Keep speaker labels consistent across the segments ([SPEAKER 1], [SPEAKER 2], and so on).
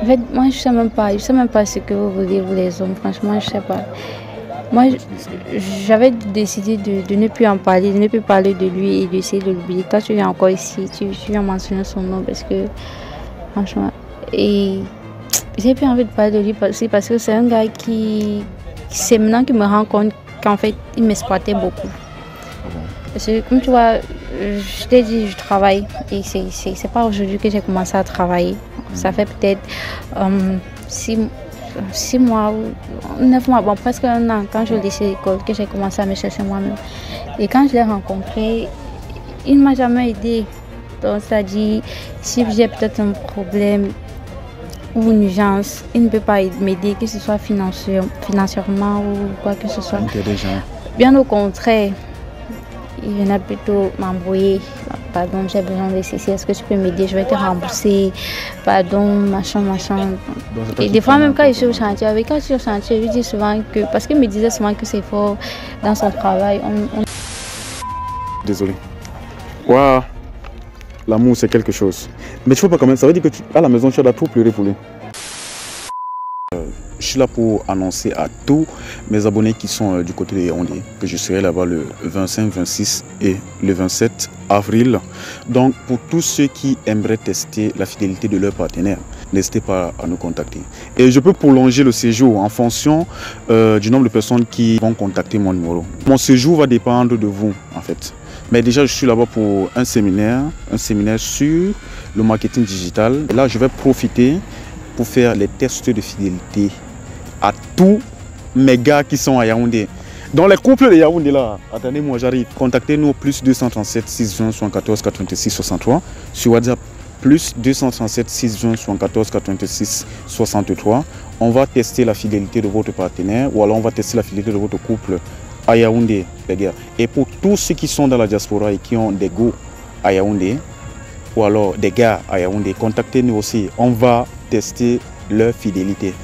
[SPEAKER 1] En fait, moi, je sais même pas ce que vous voulez, vous les hommes. Franchement, je sais pas. Moi, j'avais décidé de ne plus en parler, de ne plus parler de lui et d'essayer de l'oublier. Quand tu viens encore ici, tu viens mentionner son nom parce que, franchement, et j'ai plus envie de parler de lui parce que c'est un gars qui c'est maintenant qu'il me rend compte qu'en fait, il m'exploitait beaucoup. Parce que, comme tu vois, je t'ai dit, je travaille et c'est pas aujourd'hui que j'ai commencé à travailler. Ça fait peut-être 6 mois ou 9 mois, bon presque un an, quand je laissais l'école, que j'ai commencé à me chercher moi-même. Et quand je l'ai rencontré, il ne m'a jamais aidé. Donc ça dit, si j'ai peut-être un problème ou une urgence, il ne peut pas m'aider, que ce soit financièrement ou quoi que ce soit. Bien au contraire, il venait plutôt m'embrouiller. Pardon, j'ai besoin de ceci, est-ce que tu peux m'aider, je vais te rembourser. Pardon, machin. Et des fois, même quand je suis au chantier, je lui dis souvent que, parce qu'il me disait souvent que c'est fort dans son travail.
[SPEAKER 2] Désolé. Waouh, l'amour c'est quelque chose. Mais tu vois pas quand même, ça veut dire que à la maison tu as trop pleuré pour lui. Je suis là pour annoncer à tous mes abonnés qui sont du côté de Yaoundé que je serai là-bas le 25, 26 et le 27 avril. Donc pour tous ceux qui aimeraient tester la fidélité de leur partenaire, n'hésitez pas à nous contacter. Et je peux prolonger le séjour en fonction du nombre de personnes qui vont contacter mon numéro. Mon séjour va dépendre de vous en fait. Mais déjà je suis là-bas pour un séminaire sur le marketing digital. Et là je vais profiter pour faire les tests de fidélité à tous mes gars qui sont à Yaoundé. Dans les couples de Yaoundé là, attendez-moi, j'arrive. Contactez-nous au plus 237 620 74 86 63 sur WhatsApp. Plus 237 620 74 86 63. On va tester la fidélité de votre partenaire ou alors on va tester la fidélité de votre couple à Yaoundé, les gars. Et pour tous ceux qui sont dans la diaspora et qui ont des go à Yaoundé ou alors des gars à Yaoundé, contactez-nous aussi. On va tester leur fidélité.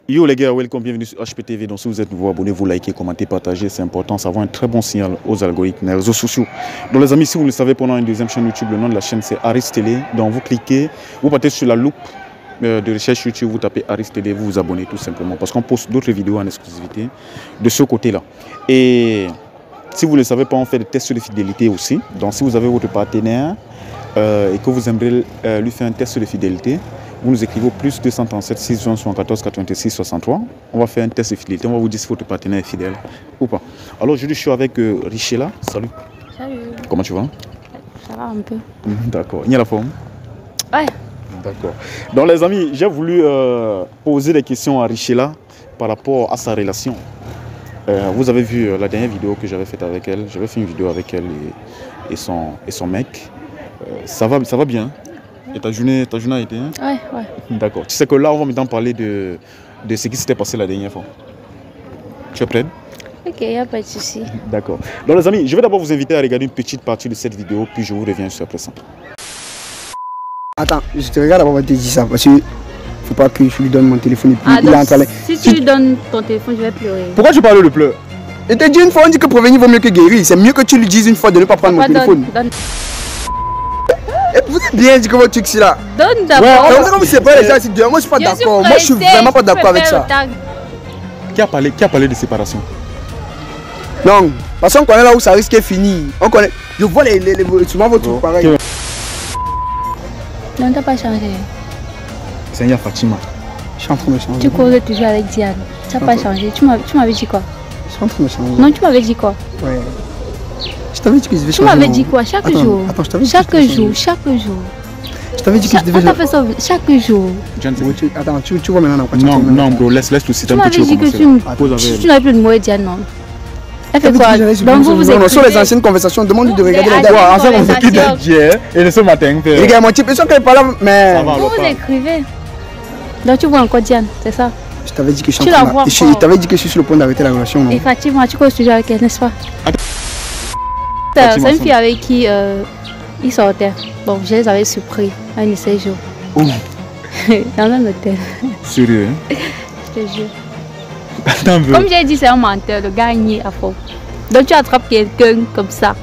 [SPEAKER 2] Yo les gars, welcome, bienvenue sur HPTV. Donc si vous êtes nouveau, abonnez-vous, likez, commentez, partagez, c'est important, ça va un très bon signal aux algorithmes, les réseaux sociaux. Donc les amis, si vous le savez, pendant une deuxième chaîne YouTube, le nom de la chaîne c'est Aris Télé. Donc vous cliquez, vous partez sur la loupe de recherche YouTube, vous tapez Aris Télé, vous vous abonnez tout simplement parce qu'on poste d'autres vidéos en exclusivité de ce côté-là. Et si vous ne le savez pas, on fait des tests de fidélité aussi. Donc si vous avez votre partenaire et que vous aimeriez lui faire un test de fidélité, vous nous écrivez au plus 237 620 74 86 63. On va faire un test de fidélité. On va vous dire si votre partenaire est fidèle ou pas. Alors aujourd'hui, je suis avec Richela. Salut.
[SPEAKER 1] Salut.
[SPEAKER 2] Comment tu vas?
[SPEAKER 1] Ça va un peu.
[SPEAKER 2] D'accord. Il y a la forme?
[SPEAKER 1] Ouais.
[SPEAKER 2] D'accord. Donc les amis, j'ai voulu poser des questions à Richela par rapport à sa relation. Vous avez vu la dernière vidéo que j'avais faite avec elle. J'avais fait une vidéo avec elle et son mec. Ça va bien? Et ta journée a été hein?
[SPEAKER 1] Ouais.
[SPEAKER 2] D'accord. Tu sais que là, on va maintenant parler de ce qui s'était passé la dernière fois. Tu es prête?
[SPEAKER 1] Ok, il n'y a pas de souci.
[SPEAKER 2] D'accord. Donc les amis, je vais d'abord vous inviter à regarder une petite partie de cette vidéo, puis je vous reviens sur après ça.
[SPEAKER 3] Attends, je te regarde avant de te dire ça, parce que faut pas que je lui donne mon téléphone et puis il est en train de...
[SPEAKER 1] Si tu lui donnes ton téléphone, je vais pleurer.
[SPEAKER 3] Pourquoi tu parles de pleurs? Je te dis une fois, on dit que prévenir vaut mieux que guérir. C'est mieux que tu lui dises une fois de ne pas prendre mon téléphone. Et vous êtes bien dit que votre truc c'est là.
[SPEAKER 1] Donne d'abord.
[SPEAKER 3] Ouais, comme c'est pas les gens ici dehors, moi je suis pas d'accord. Moi je suis vraiment pas d'accord avec ça.
[SPEAKER 2] Qui a parlé de séparation?
[SPEAKER 3] Non, parce qu'on connaît là où ça risque de finir. On connaît. Je vois souvent votre truc pareil.
[SPEAKER 1] Non, t'as pas changé.
[SPEAKER 2] Seigneur Fatima.
[SPEAKER 3] Je suis en train de changer.
[SPEAKER 1] Tu causes toujours avec Diane. Tu n'as pas changé. Tu m'avais dit quoi?
[SPEAKER 3] Je suis en train de changer.
[SPEAKER 1] Non, tu m'avais dit quoi?
[SPEAKER 3] Ouais. Je t'avais dit que je devais changer.
[SPEAKER 1] Tu m'avais dit quoi? Chaque jour.
[SPEAKER 3] Attends, je t'avais dit
[SPEAKER 1] chaque jour.
[SPEAKER 3] Je t'avais dit que je devais changer.
[SPEAKER 1] On t'a fait ça chaque jour.
[SPEAKER 3] Attends, tu vois maintenant quoi?
[SPEAKER 2] Non, bro, laisse tout citer un peu.
[SPEAKER 1] Tu m'avais dit que tu n'avais plus de mots Diane, non? Elle fait quoi? Donc vous écrivez.
[SPEAKER 3] Sur les anciennes conversations, demande de regarder les gars.
[SPEAKER 2] Ensemble, on s'occupe d'hier et de ce matin.
[SPEAKER 3] Les gars, mon type, ils sont qu'elle parle, mais...
[SPEAKER 1] Vous écrivez. Donc tu vois encore Diane, c'est ça?
[SPEAKER 3] Je t'avais dit que je suis sur le point d'arrêter la relation, non?
[SPEAKER 1] Et Fatima, tu causes toujours avec elle, n'est-ce pas? C'est une fille avec qui ils sortaient. Bon, je les avais surpris à un de ces jours. Dans un hôtel.
[SPEAKER 2] Sérieux?
[SPEAKER 1] Je te jure. Comme j'ai dit, c'est un menteur, le gars est à faux. Donc tu attrapes quelqu'un comme ça.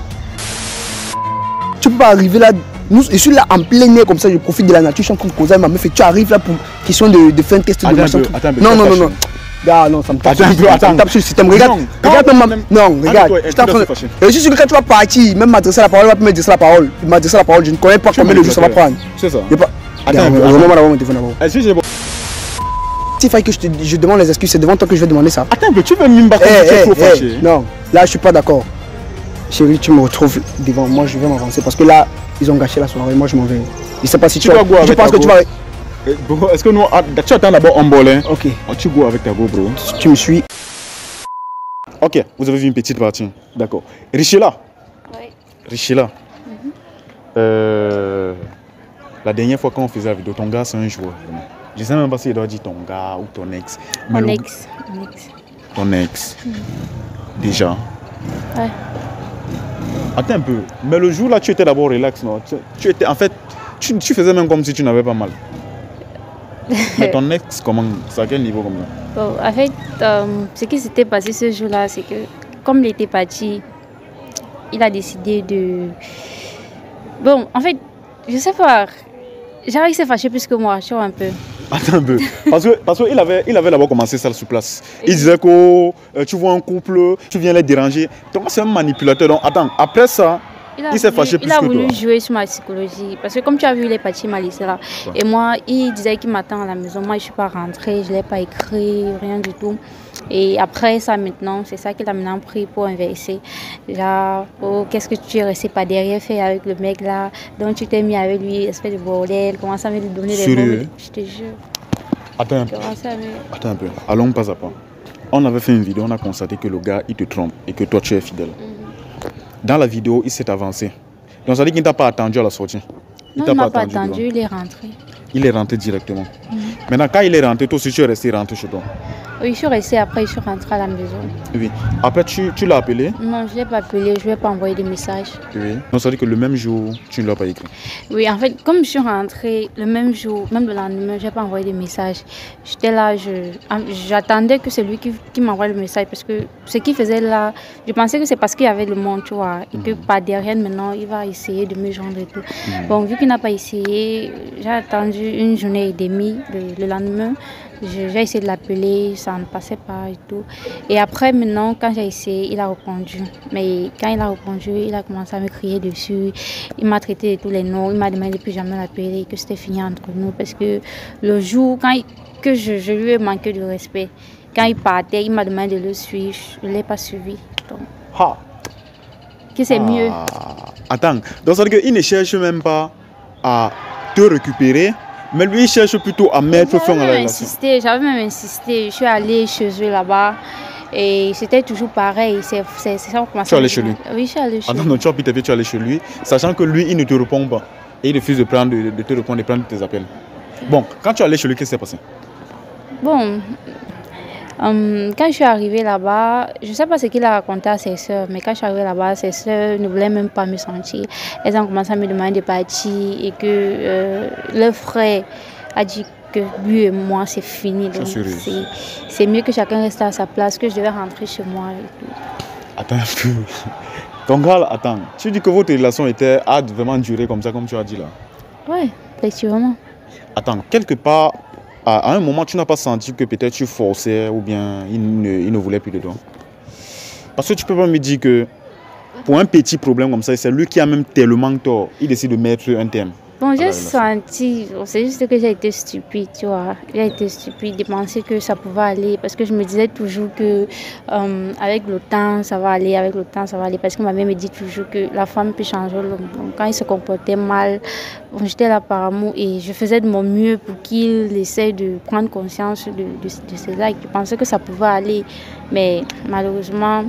[SPEAKER 3] Tu peux pas arriver là je suis là en plein air comme ça, je profite de la nature, je suis en train de causer avec ma meuf et tu arrives là pour question de faire un test de machin. Non. Gars, non, ça me tape. Attends, sur le système. Regarde même. Non, regarde. Je suis sûr que quand tu vas partir, même m'adresser la parole, il va m'adresser la parole. Il m'adresser la parole, je ne connais pas combien de jours ça va prendre.
[SPEAKER 2] C'est ça.
[SPEAKER 3] Attends, vraiment d'abord mon téléphone d'abord. Est-ce que j'ai bon? S'il fallait que je demande les excuses, c'est devant toi que je vais demander ça.
[SPEAKER 2] Attends, tu veux même pas fâché.
[SPEAKER 3] Non, là je suis pas d'accord. Chérie, tu me retrouves devant moi, je vais m'avancer parce que là, ils ont gâché la soirée, moi je m'en vais. Je sais pas si tu vas. Je pense que tu vas.
[SPEAKER 2] Bro, est-ce que nous. Tu attends d'abord en bolin.
[SPEAKER 3] Ok.
[SPEAKER 2] Tu go avec ta go, bro.
[SPEAKER 3] Tu me suis.
[SPEAKER 2] Ok, vous avez vu une petite partie. D'accord. Richela.
[SPEAKER 1] Oui.
[SPEAKER 2] Richela. La dernière fois quand on faisait la vidéo, ton gars c'est un joueur. Je sais même pas s'il doit dire ton gars ou ton ex.
[SPEAKER 1] Mon ex.
[SPEAKER 2] Ton ex. Déjà.
[SPEAKER 1] Ouais.
[SPEAKER 2] Attends un peu. Mais le jour là, tu étais d'abord relax, non? Tu étais, en fait, tu faisais même comme si tu n'avais pas mal. Mais ton ex, comment? C'est à quel niveau comme ça?
[SPEAKER 1] Bon, en fait, ce qui s'était passé ce jour-là, c'est que comme il était parti, il a décidé de... Bon, en fait, je sais pas. Genre, il s'est fâché plus que moi, tu vois un peu.
[SPEAKER 2] Attends un peu. Parce qu'il avait d'abord commencé ça sur place. Il disait que tu vois un couple, tu viens les déranger. Donc c'est un manipulateur. Donc attends, après ça, il s'est fâché plus que toi.
[SPEAKER 1] Il a voulu jouer sur ma psychologie. Parce que comme tu as vu, il est parti, il m'a laissé là. Ouais. Et moi, il disait qu'il m'attend à la maison. Moi, je ne suis pas rentrée, je ne l'ai pas écrit, rien du tout. Et après ça, maintenant, c'est ça qu'il a maintenant pris pour inverser. Genre, oh, qu'est-ce que tu es resté pas derrière fait avec le mec là, donc tu t'es mis avec lui, espèce de bordel, commence à me lui donner des mots. Je te jure.
[SPEAKER 2] Attends un peu. Allons pas à pas. On avait fait une vidéo, on a constaté que le gars, il te trompe et que toi, tu es fidèle. Dans la vidéo, il s'est avancé. Donc ça dit qu'il ne t'a pas attendu à la sortie.
[SPEAKER 1] Non, il ne m'a pas attendu, il est rentré.
[SPEAKER 2] Il est rentré directement. Maintenant, quand il est rentré, toi aussi, tu es resté rentré chez toi.
[SPEAKER 1] Oui, je suis restée, après je suis rentrée à la maison.
[SPEAKER 2] Oui. Après, tu l'as appelé?
[SPEAKER 1] Non, je ne l'ai pas appelé, je ne lui ai pas envoyé des messages.
[SPEAKER 2] Oui. Donc ça veut dire que le même jour, tu ne l'as pas écrit?
[SPEAKER 1] Oui, en fait, comme je suis rentrée le même jour, même le lendemain, je n'ai pas envoyé des messages. J'étais là, j'attendais que c'est lui qui m'envoie le message parce que ce qu'il faisait là, je pensais que c'est parce qu'il y avait le monde, tu vois, et que par derrière maintenant, il va essayer de me joindre et tout. Bon, vu qu'il n'a pas essayé, j'ai attendu une journée et demie le lendemain. J'ai essayé de l'appeler, ça ne passait pas et tout. Et après, maintenant, quand j'ai essayé, il a répondu. Mais quand il a répondu, il a commencé à me crier dessus. Il m'a traité de tous les noms. Il m'a demandé de plus jamais l'appeler, que c'était fini entre nous. Parce que le jour que je lui ai manqué de respect, quand il partait, il m'a demandé de le suivre. Je ne l'ai pas suivi. Donc, que c'est mieux.
[SPEAKER 2] Attends, donc ça veut dire qu'il ne cherche même pas à te récupérer. Mais lui, il cherche plutôt à mettre fin à la relation.
[SPEAKER 1] J'avais même insisté. Je suis allée chez eux là-bas. Et c'était toujours pareil. C'est ça.
[SPEAKER 2] Tu es allé chez lui?
[SPEAKER 1] Oui, je suis allée chez lui.
[SPEAKER 2] Non, tu as pu tu es allé chez lui, sachant que lui, il ne te répond pas. Et il refuse de te répondre et prendre tes appels. Bon, quand tu es allé chez lui, qu'est-ce qui s'est passé?
[SPEAKER 1] Bon, quand je suis arrivée là-bas, je ne sais pas ce qu'il a raconté à ses soeurs, mais quand je suis arrivée là-bas, ses soeurs ne voulaient même pas me sentir. Elles ont commencé à me demander de partir et que leur frère a dit que lui et moi, c'est fini. Donc c'est mieux que chacun reste à sa place, que je devais rentrer chez moi et tout.
[SPEAKER 2] Attends un peu. Donc là, attends, tu dis que votre relation a vraiment duré comme ça, comme tu as dit là?
[SPEAKER 1] Oui, effectivement.
[SPEAKER 2] Attends, quelque part, à un moment, tu n'as pas senti que peut-être tu forçais ou bien il ne voulait plus de toi? Parce que tu peux pas me dire que pour un petit problème comme ça, c'est lui qui a même tellement tort, il décide de mettre un terme.
[SPEAKER 1] Bon, j'ai senti, c'est juste que j'ai été stupide, tu vois. J'ai été stupide de penser que ça pouvait aller parce que je me disais toujours que avec le temps, ça va aller, avec le temps, ça va aller. Parce que ma mère me dit toujours que la femme peut changer l'homme. Donc, quand il se comportait mal, bon, j'étais là par amour et je faisais de mon mieux pour qu'il essaie de prendre conscience de cela et qu'il pensait que ça pouvait aller. Mais malheureusement...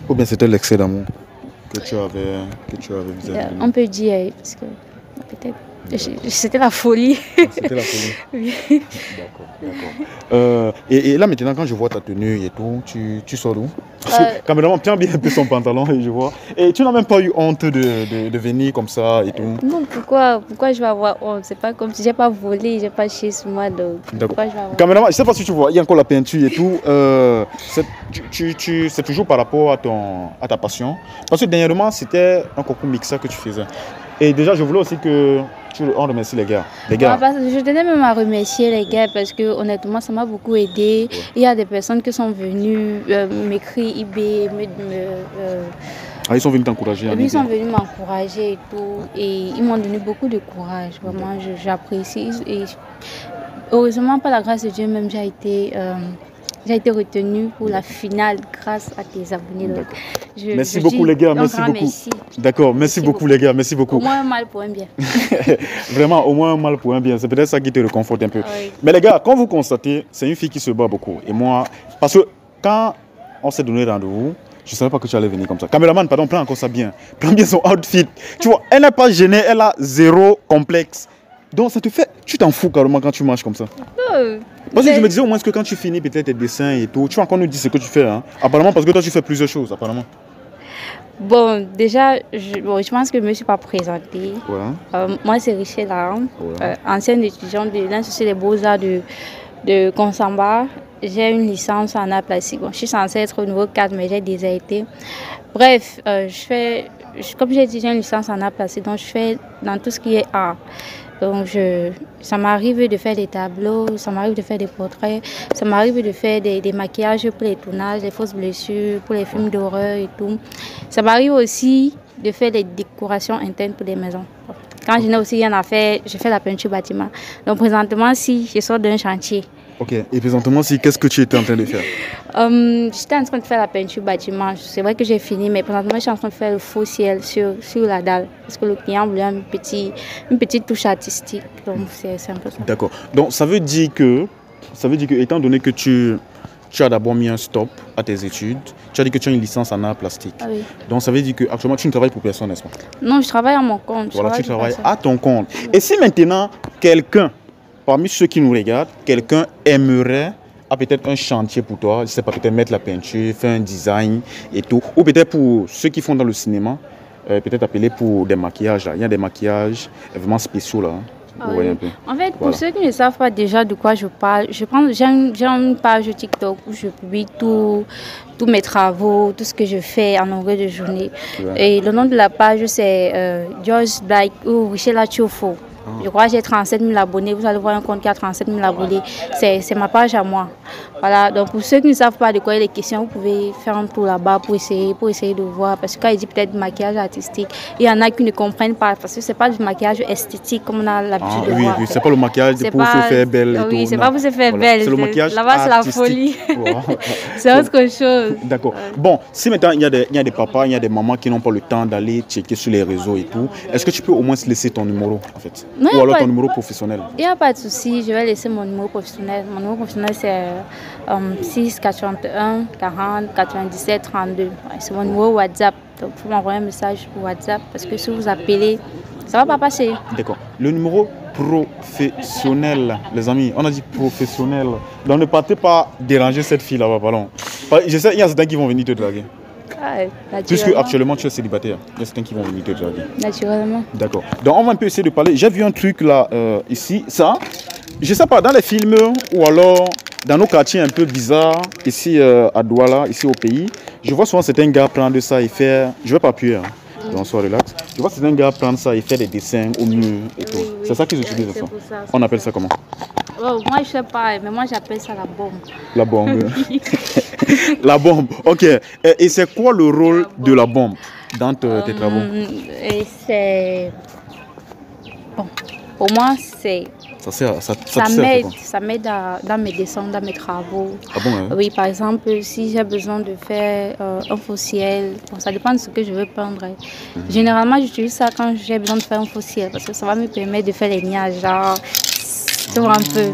[SPEAKER 2] Ou bien c'était l'excès d'amour que tu avais vis-à-vis.
[SPEAKER 1] On peut dire, parce que peut-être. C'était la folie.
[SPEAKER 2] C'était la folie. Oui. D'accord. Et là maintenant, quand je vois ta tenue et tout, tu sors d'où? Caméraman, tiens bien un peu son pantalon et je vois. Et tu n'as même pas eu honte de venir comme ça et tout?
[SPEAKER 1] Non, pourquoi je vais avoir honte? C'est pas comme si j'ai pas volé, j'ai pas chié sur moi. Donc pourquoi je vais avoir honte?
[SPEAKER 2] Caméraman, je sais pas si tu vois, il y a encore la peinture et tout. C'est toujours par rapport à ta passion. Parce que dernièrement, c'était un concours mixa que tu faisais. Et déjà, je voulais aussi que on remercie les gars.
[SPEAKER 1] Je tenais même à remercier les gars parce que honnêtement, ça m'a beaucoup aidé. Ouais. Il y a des personnes qui sont venues m'écrire,
[SPEAKER 2] ils sont venus t'encourager.
[SPEAKER 1] Ils sont venus m'encourager et tout. Et ils m'ont donné beaucoup de courage. Vraiment, j'apprécie. Et heureusement, par la grâce de Dieu, même j'ai été retenue pour la finale grâce à tes abonnés. Donc,
[SPEAKER 2] merci beaucoup les gars, merci beaucoup. D'accord, merci beaucoup les gars, merci beaucoup.
[SPEAKER 1] Au moins un mal pour un bien.
[SPEAKER 2] Vraiment, au moins un mal pour un bien. C'est peut-être ça qui te réconforte un peu. Oui. Mais les gars, quand vous constatez, c'est une fille qui se bat beaucoup. Et moi, parce que quand on s'est donné rendez-vous, je ne savais pas que tu allais venir comme ça. Caméraman, pardon, prends encore ça bien. Prends bien son outfit. Tu vois, elle n'est pas gênée, elle a zéro complexe. Donc ça te fait, tu t'en fous carrément quand tu marches comme ça. Parce que je me disais au moins que quand tu finis peut-être tes dessins et tout, tu vas encore nous dire ce que tu fais. Hein? Apparemment parce que toi tu fais plusieurs choses apparemment.
[SPEAKER 1] Bon, déjà, je pense que je ne me suis pas présentée. Ouais. Moi c'est Richelle Laram, ancienne étudiante de l'Institut des Beaux-Arts de Consamba. J'ai une licence en art plastique. Bon, je suis censée être au niveau 4 mais j'ai déjà été. Bref, comme j'ai dit, j'ai une licence en art plastique, donc je fais dans tout ce qui est art. Donc, ça m'arrive de faire des tableaux, ça m'arrive de faire des portraits, ça m'arrive de faire des maquillages pour les tournages, des fausses blessures, pour les films d'horreur et tout. Ça m'arrive aussi de faire des décorations internes pour des maisons. Quand je n'ai aussi rien à faire, je fais la peinture bâtiment. Donc, présentement, si je sors d'un chantier.
[SPEAKER 2] Ok, et présentement, qu'est-ce que tu étais en train de faire?
[SPEAKER 1] J'étais en train de faire la peinture bâtiment. C'est vrai que j'ai fini, mais présentement, je suis en train de faire le faux ciel sur la dalle. Parce que le client voulait une petite touche artistique. Donc, c'est un peu ça.
[SPEAKER 2] D'accord. Donc, ça veut dire que, étant donné que tu as d'abord mis un stop à tes études, tu as dit que tu as une licence en art plastique. Ah oui. Donc, ça veut dire qu'actuellement, tu ne travailles pour personne, n'est-ce pas?
[SPEAKER 1] Non, je travaille à mon compte.
[SPEAKER 2] Voilà, tu travailles à ton compte. Et si maintenant, parmi ceux qui nous regardent, quelqu'un aimerait peut-être un chantier pour toi, je ne sais pas, peut-être mettre la peinture, faire un design et tout, ou peut-être pour ceux qui font dans le cinéma, peut-être appeler pour des maquillages. Là. Il y a des maquillages vraiment spéciaux là.
[SPEAKER 1] Vous voyez un peu. En fait, pour ceux qui ne savent pas déjà de quoi je parle, j'ai une page TikTok où je publie tous mes travaux, tout ce que je fais en longueur de journée. Ouais. Et le nom de la page, c'est George Black ou Richelle Chofo. Je crois que j'ai 37 000 abonnés. Vous allez voir un compte qui a 37 000 abonnés. C'est ma page à moi. Voilà. Donc pour ceux qui ne savent pas de quoi il est question, vous pouvez faire un tour là-bas pour essayer de voir. Parce que quand il dit peut-être maquillage artistique, il y en a qui ne comprennent pas. Parce que ce n'est pas du maquillage esthétique comme on a l'habitude de voir.
[SPEAKER 2] Oui, c'est pas le maquillage pour se faire belle. Et
[SPEAKER 1] oui, c'est pas pour se faire belle.
[SPEAKER 2] C'est le maquillage
[SPEAKER 1] là-bas, c'est la folie. C'est autre chose.
[SPEAKER 2] D'accord. Bon, si maintenant il y a des papas, il y a des mamans qui n'ont pas le temps d'aller checker sur les réseaux et tout, est-ce que tu peux au moins laisser ton numéro en fait?
[SPEAKER 1] Non,
[SPEAKER 2] ou alors ton numéro professionnel?
[SPEAKER 1] Il n'y a pas de souci, je vais laisser mon numéro professionnel. Mon numéro professionnel c'est 6 81 40 97 32. C'est mon numéro WhatsApp. Donc il faut m'envoyer un message pour WhatsApp parce que si vous appelez, ça ne va pas passer.
[SPEAKER 2] D'accord. Le numéro professionnel, les amis, on a dit professionnel. Donc ne partez pas déranger cette fille là-bas, pardon. Je sais, il y a certains qui vont venir te draguer. Puisque actuellement tu es célibataire, il y a certains qui vont venir te draguer.
[SPEAKER 1] Naturellement.
[SPEAKER 2] D'accord. Donc on va un peu essayer de parler. J'ai vu un truc là, ici, ça. Je sais pas, dans les films ou alors dans nos quartiers un peu bizarres, ici à Douala, ici au pays, je vois souvent certains gars prendre ça et faire. Je vais pas appuyer, hein. Donc sois relax. Je vois certains gars prendre ça et faire des dessins au mur et tout. Oui. C'est ça qu'ils utilisent, ça. On appelle ça comment?
[SPEAKER 1] Oh, moi je sais pas, mais moi j'appelle ça la bombe.
[SPEAKER 2] La bombe. La bombe, ok. Et c'est quoi le rôle de la bombe dans tes travaux?
[SPEAKER 1] C'est... Bon, pour moi c'est... Ça m'aide dans mes dessins, dans mes travaux.
[SPEAKER 2] Ah bon, hein?
[SPEAKER 1] Oui, par exemple, si j'ai besoin de faire un fossiel, bon, ça dépend de ce que je veux peindre. Généralement, j'utilise ça quand j'ai besoin de faire un fossiel parce que ça va me permettre de faire les nuages, genre, tu vois un peu.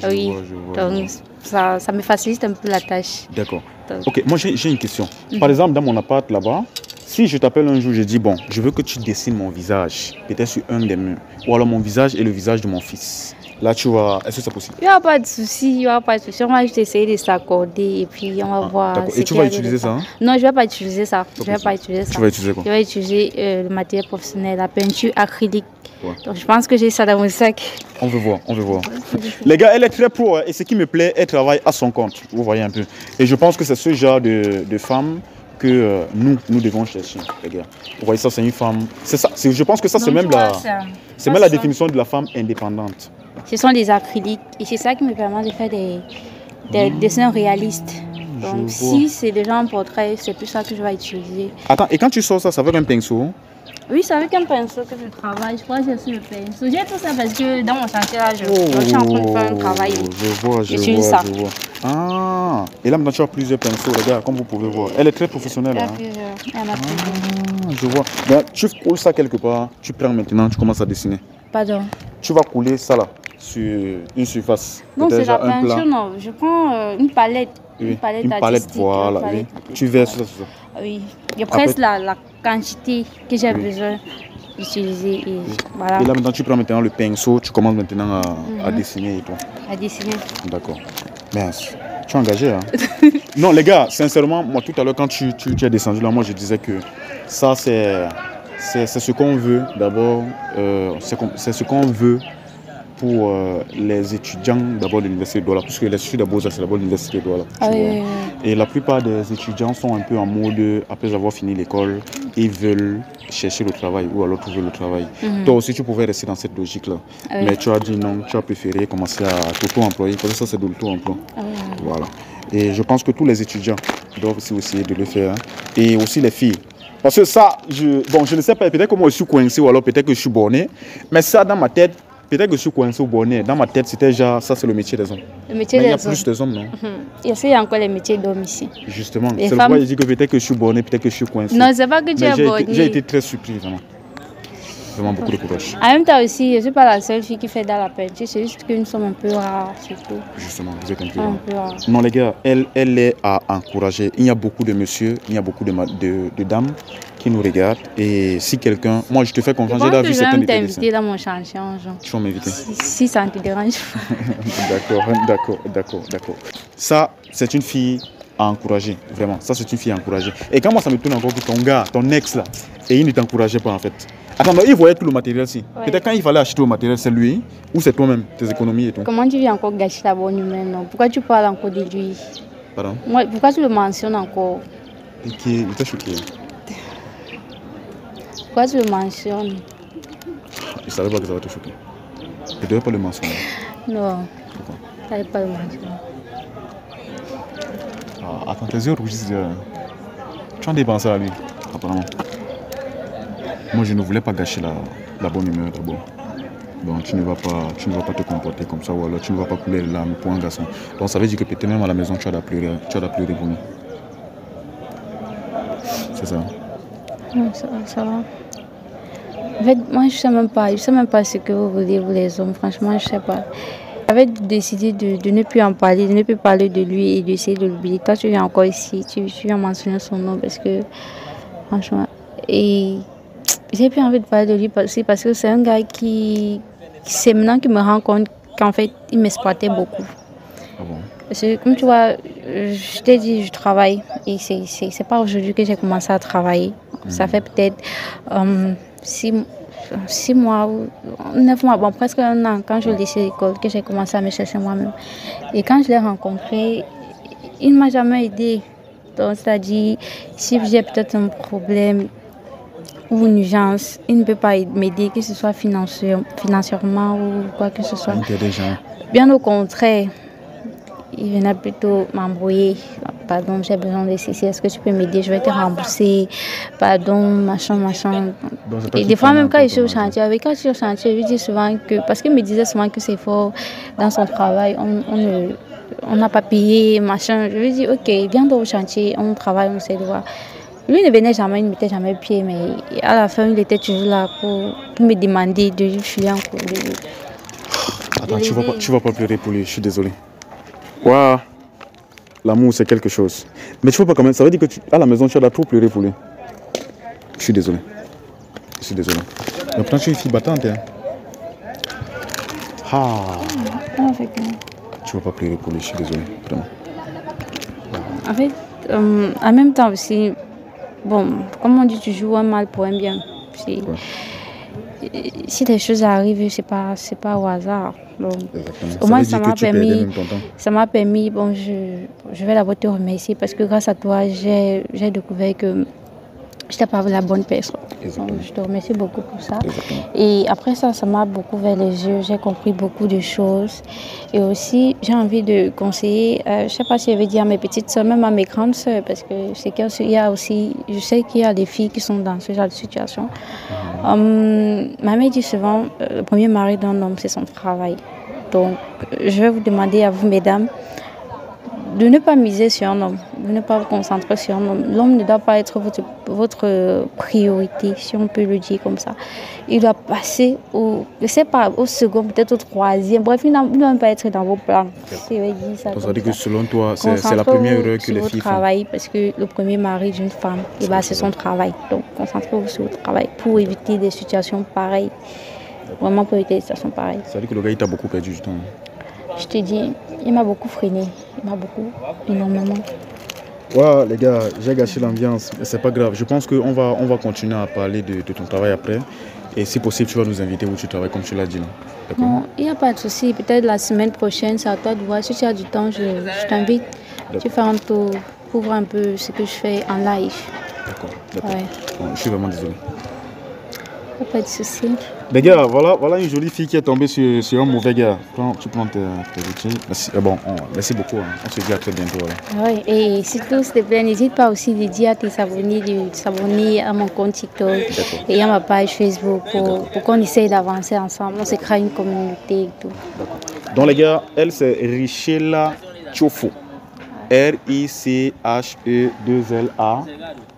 [SPEAKER 1] Oui, je vois. Donc ça me facilite un peu la tâche.
[SPEAKER 2] D'accord. Ok, moi j'ai une question. Par exemple, dans mon appart là-bas, si je t'appelle un jour, je dis bon, je veux que tu dessines mon visage, peut-être sur un des murs, ou alors mon visage et le visage de mon fils. Là, tu vois, est-ce que c'est possible?
[SPEAKER 1] Il n'y a pas de souci, il n'y a pas de souci. On va juste essayer de s'accorder et puis on va voir.
[SPEAKER 2] Et tu vas utiliser ça, hein?
[SPEAKER 1] Non, je ne vais pas utiliser ça. Je vais pas utiliser ça.
[SPEAKER 2] Tu vas utiliser quoi?
[SPEAKER 1] Je vais utiliser le matériel professionnel, la peinture acrylique. Ouais. Donc je pense que j'ai ça dans mon sac.
[SPEAKER 2] On veut voir, on veut voir. Les gars, elle est très pro, hein, et ce qui me plaît, elle travaille à son compte. Vous voyez un peu. Et je pense que c'est ce genre de femme que nous devons chercher, les gars. Vous voyez, ça, c'est une femme. C'est ça. Je pense que ça, c'est même la définition de la femme indépendante.
[SPEAKER 1] Ce sont des acryliques et c'est ça qui me permet de faire des dessins réalistes. Donc, si c'est déjà un portrait, c'est plus ça que je vais utiliser.
[SPEAKER 2] Attends, et quand tu sors ça, ça va avec un pinceau?
[SPEAKER 1] Oui, c'est avec un pinceau que je travaille. Je crois que j'ai aussi le pinceau. J'ai tout ça parce que dans mon chantier, là, je suis en train de faire un travail.
[SPEAKER 2] Je vois. Ah, et là, maintenant, tu as plusieurs pinceaux, les gars, comme vous pouvez voir. Elle est très professionnelle.
[SPEAKER 1] Il y en a plusieurs.
[SPEAKER 2] Je vois. Ben, tu coules ça quelque part, tu prends maintenant, tu commences à dessiner.
[SPEAKER 1] Pardon.
[SPEAKER 2] Tu vas couler ça là, sur une surface.
[SPEAKER 1] Non, c'est la peinture, non. Je prends une palette.
[SPEAKER 2] Oui. Une palette, voilà. Oui. Tu verses ça.
[SPEAKER 1] Oui. Je presse la quantité que j'ai besoin d'utiliser. Et, voilà.
[SPEAKER 2] Et là, maintenant, tu prends maintenant le pinceau, tu commences maintenant à dessiner et tout.
[SPEAKER 1] À dessiner.
[SPEAKER 2] D'accord. Merci. Tu es engagé, hein? Non, les gars, sincèrement, moi, tout à l'heure, quand tu es descendu là, moi, je disais que ça, c'est ce qu'on veut d'abord. C'est ce qu'on veut pour les étudiants d'abord de l'université de Douala, puisque l'Institut de Beaux-Arts, c'est d'abord l'université de Douala.
[SPEAKER 1] Oui.
[SPEAKER 2] Et la plupart des étudiants sont un peu en mode, après avoir fini l'école, ils veulent chercher le travail ou alors trouver le travail. Toi aussi, tu pouvais rester dans cette logique-là. Mais tu as dit non, tu as préféré commencer à t'auto-employer, parce que ça, c'est de l'auto-emploi. Voilà. Et je pense que tous les étudiants doivent aussi essayer de le faire. Hein. Et aussi les filles. Parce que ça, je ne sais pas, peut-être que moi je suis coincé ou alors peut-être que je suis borné, mais ça, dans ma tête, peut-être que je suis coincé ou borné. Dans ma tête, c'était déjà, ça c'est le métier des hommes.
[SPEAKER 1] Le métier
[SPEAKER 2] mais
[SPEAKER 1] des
[SPEAKER 2] il y a plus des hommes, non?
[SPEAKER 1] Il y a encore les métiers d'hommes ici.
[SPEAKER 2] Justement. C'est le pourquoi je dis que peut-être que je suis borné, peut-être que je suis coincé.
[SPEAKER 1] Non, c'est pas que tu es borné.
[SPEAKER 2] J'ai été très surpris, vraiment. Vraiment beaucoup de courage.
[SPEAKER 1] En même temps aussi, je ne suis pas la seule fille qui fait dans la peinture. C'est juste que nous sommes un peu rares, surtout.
[SPEAKER 2] Justement, vous êtes un peu rares. Non, les gars, elle est à encourager. Il y a beaucoup de messieurs, il y a beaucoup de dames qui nous regardent. Et si quelqu'un... Moi, je te fais confiance. J'ai vu certains de tes dessins. Je vais t'inviter dans mon chantier un jour. Tu vas m'inviter.
[SPEAKER 1] Si ça ne te dérange
[SPEAKER 2] D'accord. Ça, c'est une fille à encourager. Vraiment, ça, c'est une fille à encourager. Et quand moi, ça me tourne encore que ton gars, ton ex, là, et il ne t'encourageait pas, en fait. Attends, il voyait tout le matériel ici. Ouais. Peut-être quand il fallait acheter le matériel, c'est lui ou c'est toi-même, tes économies et tout.
[SPEAKER 1] Comment tu viens encore gâcher ta bonne humeur, non? Pourquoi tu parles encore de lui?
[SPEAKER 2] Pardon?
[SPEAKER 1] Ouais, pourquoi tu le mentionnes encore?
[SPEAKER 2] Il t'a choqué.
[SPEAKER 1] Pourquoi tu le mentionnes?
[SPEAKER 2] Je ne savais pas que ça va te choquer. Je ne devais pas le mentionner.
[SPEAKER 1] Non. Pourquoi? Je ne devais pas le mentionner.
[SPEAKER 2] Attends, tes yeux rougissent. Tu en dépensé à lui, apparemment. Moi, je ne voulais pas gâcher la bonne humeur d'abord. Donc, tu ne vas pas te comporter comme ça ou alors tu ne vas pas couler les larmes pour un garçon. Donc, ça veut dire que peut-être même à la maison, tu as pleurer pour nous. C'est ça?
[SPEAKER 1] Non, ça va. En fait, moi, je ne sais même pas ce que vous voulez, vous les hommes. Franchement, je ne sais pas. J'avais décidé de ne plus en parler, de ne plus parler de lui et d'essayer de l'oublier. Toi, tu viens encore ici, tu viens mentionner son nom parce que, franchement, et j'ai plus envie de parler de lui parce que c'est un gars qui c'est maintenant qu'il me rend compte qu'en fait, il m'exploitait beaucoup.
[SPEAKER 2] Ah bon?
[SPEAKER 1] Parce que, comme tu vois, je t'ai dit, je travaille et c'est pas aujourd'hui que j'ai commencé à travailler. Ça fait peut-être 6 mois ou 9 mois, bon, presque un an, quand je laissais l'école, que j'ai commencé à me chercher moi-même. Et quand je l'ai rencontré, il ne m'a jamais aidé. Donc, c'est-à-dire, si j'ai peut-être un problème ou une urgence, il ne peut pas m'aider, que ce soit financièrement ou quoi que ce soit. Bien au contraire, il venait plutôt m'embrouiller. Pardon, j'ai besoin de ceci, est-ce que tu peux m'aider, je vais te rembourser. Pardon, machin. Et des fois, même quand je suis au chantier, je lui dis souvent que, parce qu'il me disait souvent que c'est fort dans son travail, on n'a pas payé, machin. Je lui dis, ok, viens au chantier, on travaille, on sait de voir. Lui ne venait jamais, il ne mettait jamais pied, mais à la fin, il était toujours là pour me demander de lui filer un coup.
[SPEAKER 2] Attends, tu vas pas pleurer pour lui, je suis désolé. Waouh, l'amour c'est quelque chose. Mais tu ne faut pas quand même, ça veut dire que à la maison tu as trop pleuré pour lui. Je suis désolé. Mais pourtant tu es une fille battante. Hein. Tu ne vas pas pleurer pour lui, je suis désolé, vraiment.
[SPEAKER 1] En fait, en même temps aussi, bon, comme on dit, tu joues un mal pour un bien. si des choses arrivent, c'est pas au hasard. Donc, au moins, ça m'a permis, bon, je vais d'abord te remercier parce que grâce à toi, j'ai découvert que je n'étais pas la bonne personne. Donc, je te remercie beaucoup pour ça. Et après ça m'a beaucoup ouvert les yeux. J'ai compris beaucoup de choses. Et aussi, j'ai envie de conseiller, je ne sais pas si je vais dire à mes petites soeurs, même à mes grandes soeurs, parce que je sais qu'il y a des filles qui sont dans ce genre de situation. Ma mère dit souvent, le premier mari d'un homme, c'est son travail. Donc, je vais vous demander à vous, mesdames, de ne pas miser sur un homme, de ne pas vous concentrer sur un homme. L'homme ne doit pas être votre priorité, si on peut le dire comme ça. Il doit passer au second, peut-être au troisième. Bref, il ne doit pas être dans vos plans.
[SPEAKER 2] Ça veut dire que selon toi, c'est la première erreur que les filles font.
[SPEAKER 1] Travail, parce que le premier mari d'une femme, c'est son travail. Donc, concentrez-vous sur votre travail pour éviter des situations pareilles. Vraiment pour éviter des situations pareilles.
[SPEAKER 2] Ça veut dire que le gars, il t'a beaucoup perdu du temps.
[SPEAKER 1] Je te dis, il m'a beaucoup freiné. Il m'a beaucoup, énormément.
[SPEAKER 2] Ouais, les gars, j'ai gâché l'ambiance, mais c'est pas grave. Je pense qu'on va continuer à parler de ton travail après. Et si possible, tu vas nous inviter où tu travailles, comme tu l'as dit.
[SPEAKER 1] Non, il n'y a pas de souci. Peut-être la semaine prochaine, c'est à toi de voir. Si tu as du temps, je t'invite. Tu fais un tour pour voir un peu ce que je fais en live.
[SPEAKER 2] D'accord. Ouais. Bon, je suis vraiment désolé.
[SPEAKER 1] Pas de souci.
[SPEAKER 2] Les gars, voilà une jolie fille qui est tombée sur un mauvais gars. Tu prends tes routines. Merci beaucoup. Hein. On se dit à très bientôt. Voilà.
[SPEAKER 1] Oui, et surtout, s'il te plaît, n'hésite pas aussi de dire à tes abonnés de s'abonner à mon compte TikTok et à ma page Facebook pour qu'on essaye d'avancer ensemble. On se crée une communauté et tout.
[SPEAKER 2] Donc les gars, elle c'est Richela Tchofo. R-I-C-H-E-2-L-A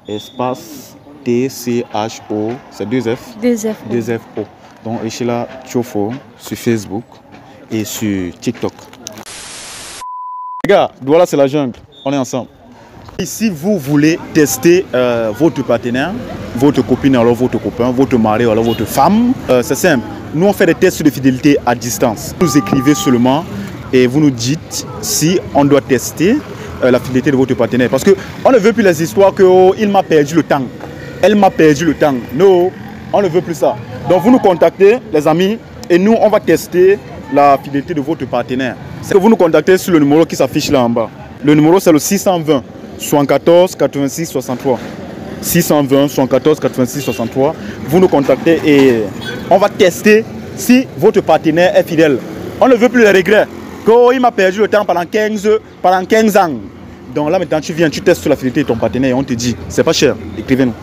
[SPEAKER 2] espace T-C-H-O, c'est 2F 2F-O. Donc Richela Tchofo sur Facebook et sur TikTok. Les gars, voilà, c'est la jungle, on est ensemble. Et si vous voulez tester votre partenaire, votre copine, alors votre copain, votre mari, alors votre femme, c'est simple. Nous on fait des tests de fidélité à distance. Vous écrivez seulement et vous nous dites si on doit tester la fidélité de votre partenaire. Parce qu'on ne veut plus les histoires que il m'a perdu le temps. Elle m'a perdu le temps. Non, on ne veut plus ça. Donc vous nous contactez, les amis, et nous, on va tester la fidélité de votre partenaire. Vous nous contactez sur le numéro qui s'affiche là en bas. Le numéro, c'est le 620 74 86 63. 620 74 86 63. Vous nous contactez et on va tester si votre partenaire est fidèle. On ne veut plus les regrets. Il m'a perdu le temps pendant 15 ans. Donc là, maintenant, tu viens, tu testes sur la fidélité de ton partenaire et on te dit, c'est pas cher. Écrivez-nous.